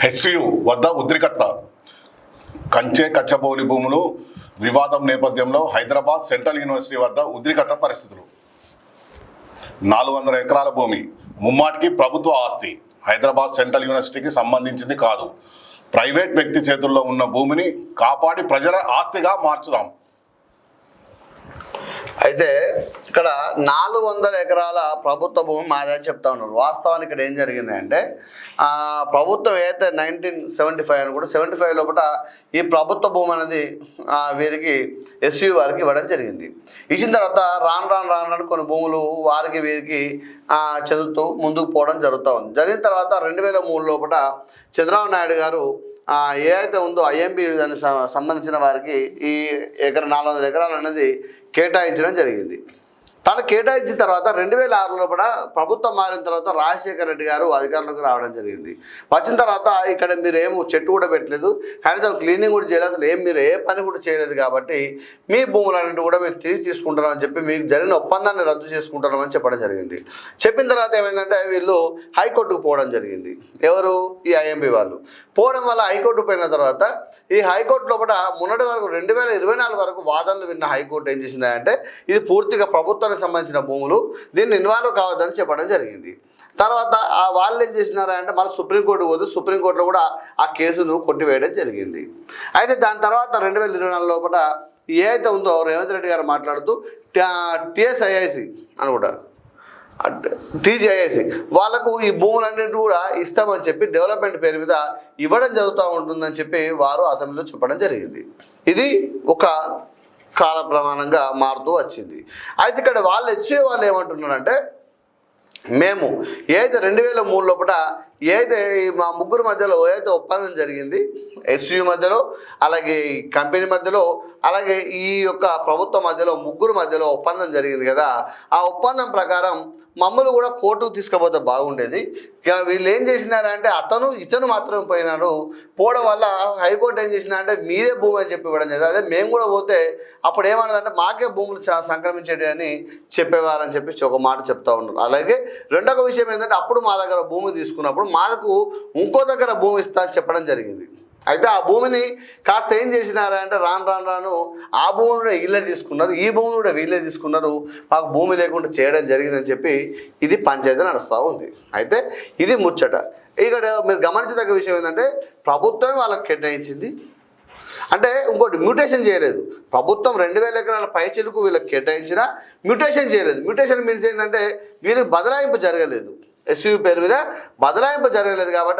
HCU వద్ద ఉద్రిక్తత. కంచె కచ్చబౌలి భూములు వివాదం నేపథ్యంలో హైదరాబాద్ సెంట్రల్ యూనివర్సిటీ వద్ద ఉద్రిక్తత పరిస్థితులు. 400 ఎకరాల భూమి ముమ్మాటికి ప్రభుత్వ ఆస్తి. హైదరాబాద్ సెంట్రల్ యూనివర్సిటీకి సంబంధించింది కాదు. ప్రైవేట్ వ్యక్తి చేతుల్లో ఉన్న భూమిని కాపాడి ప్రజల ఆస్తిగా మార్చుదాం. అయితే ఇక్కడ 400 ఎకరాల ప్రభుత్వ భూమి మాదని చెప్తా ఉన్నారు. వాస్తవానికి ఇక్కడ ఏం జరిగింది అంటే ప్రభుత్వం ఏదైతే 1975 అని కూడా 75 లోపల ఈ ప్రభుత్వ భూమి అనేది వీరికి ఎస్యు వారికి ఇవ్వడం జరిగింది. ఇచ్చిన తర్వాత రాను కొన్ని భూములు వారికి వీరికి చెందుతూ ముందుకు పోవడం జరుగుతూ ఉంది. జరిగిన తర్వాత 2003 లోపల చంద్రబాబు నాయుడు గారు ఏదైతే ఉందో ఐఎంబి దానికి సంబంధించిన వారికి ఈ 400 ఎకరాలు అనేది కేటాయించడం జరిగింది. తను కేటాయించిన తర్వాత 2006 లోపల ప్రభుత్వం మారిన తర్వాత రాజశేఖర రెడ్డి గారు అధికారంలోకి రావడం జరిగింది. వచ్చిన తర్వాత ఇక్కడ మీరు ఏం చెట్టు కూడా పెట్టలేదు, కనీసం క్లీనింగ్ కూడా చేయలేదు, అసలు మీరు ఏ పని కూడా చేయలేదు. కాబట్టి మీ భూములన్నింటి కూడా మేము తిరిగి తీసుకుంటున్నామని చెప్పి మీకు జరిగిన ఒప్పందాన్ని రద్దు చేసుకుంటున్నామని చెప్పడం జరిగింది. చెప్పిన తర్వాత ఏమైందంటే వీళ్ళు హైకోర్టుకు పోవడం జరిగింది. ఎవరు? ఈ ఐఎంబి వాళ్ళు. పోవడం వల్ల హైకోర్టు పోయిన తర్వాత ఈ హైకోర్టు లోపల మొన్నటి వరకు 2024 వరకు వాదనలు విన్న హైకోర్టు ఏం చేసిందంటే ఇది పూర్తిగా ప్రభుత్వానికి సంబంధించిన భూములు, దీన్ని ఇన్వాల్వ్ కావద్దని చెప్పడం జరిగింది. తర్వాత వాళ్ళు ఏం చేసినారంటే మళ్ళీ సుప్రీంకోర్టు పోతే సుప్రీంకోర్టులో కూడా ఆ కేసును కొట్టివేయడం జరిగింది. అయితే దాని తర్వాత 2024 లోపల ఏదైతే ఉందో రేవంత్ రెడ్డి గారు మాట్లాడుతూ టీఎస్ఐఐసి అని కూడా టీజీఐసి వాళ్ళకు ఈ భూములన్నిటి కూడా ఇస్తామని చెప్పి డెవలప్మెంట్ పేరు మీద ఇవ్వడం జరుగుతూ ఉంటుందని చెప్పి వారు అసెంబ్లీలో చెప్పడం జరిగింది. ఇది ఒక కాల ప్రమాణంగా మారుతూ వచ్చింది. అయితే ఇక్కడ వాళ్ళు హెచ్సియు వాళ్ళు ఏమంటున్నారంటే మేము ఏదైతే 2003 లోపల ఏదైతే మా ముగ్గురు మధ్యలో ఏదైతే ఒప్పందం జరిగింది ఎస్యు మధ్యలో, అలాగే ఈ కంపెనీ మధ్యలో, అలాగే ఈ యొక్క ప్రభుత్వం మధ్యలో ముగ్గురు మధ్యలో ఒప్పందం జరిగింది కదా, ఆ ఒప్పందం ప్రకారం మమ్మల్ని కూడా కోర్టుకు తీసుకుపోతే బాగుండేది. వీళ్ళు ఏం చేసినారంటే ఇతను మాత్రమే పోయినారు. పోవడం వల్ల హైకోర్టు ఏం చేసిందంటే మీదే భూమి అని చెప్పి ఇవ్వడం జరిగింది. అదే మేము కూడా పోతే అప్పుడు ఏమన్నదంటే మాకే భూములు సంక్రమించేటి అని చెప్పేవారని చెప్పి ఒక మాట చెప్తా ఉన్నారు. అలాగే రెండొక విషయం ఏంటంటే అప్పుడు మా దగ్గర భూమి తీసుకున్నప్పుడు మాకు ఇంకో దగ్గర భూమి ఇస్తా అని చెప్పడం జరిగింది. అయితే ఆ భూమిని కాస్త ఏం చేసినారంటే రాను ఆ భూమిని కూడా వీళ్ళే తీసుకున్నారు, ఈ భూమిని కూడా వీళ్ళే తీసుకున్నారు, మాకు భూమి లేకుండా చేయడం జరిగిందని చెప్పి ఇది పంచాయతీ నడుస్తూ ఉంది. అయితే ఇది ముచ్చట. ఇక్కడ మీరు గమనించదగ్గ విషయం ఏంటంటే ప్రభుత్వమే వాళ్ళకి కేటాయించింది. అంటే ఇంకోటి మ్యూటేషన్ చేయలేదు. ప్రభుత్వం 2000 ఎకరాల పైచిలకు వీళ్ళకి కేటాయించినా మ్యూటేషన్ చేయలేదు. మ్యూటేషన్ మీన్స్ ఏంటంటే వీళ్ళకి బదలాయింపు జరగలేదు, ఎస్యు పేరు మీద బదలాయింపు జరగలేదు. కాబట్టి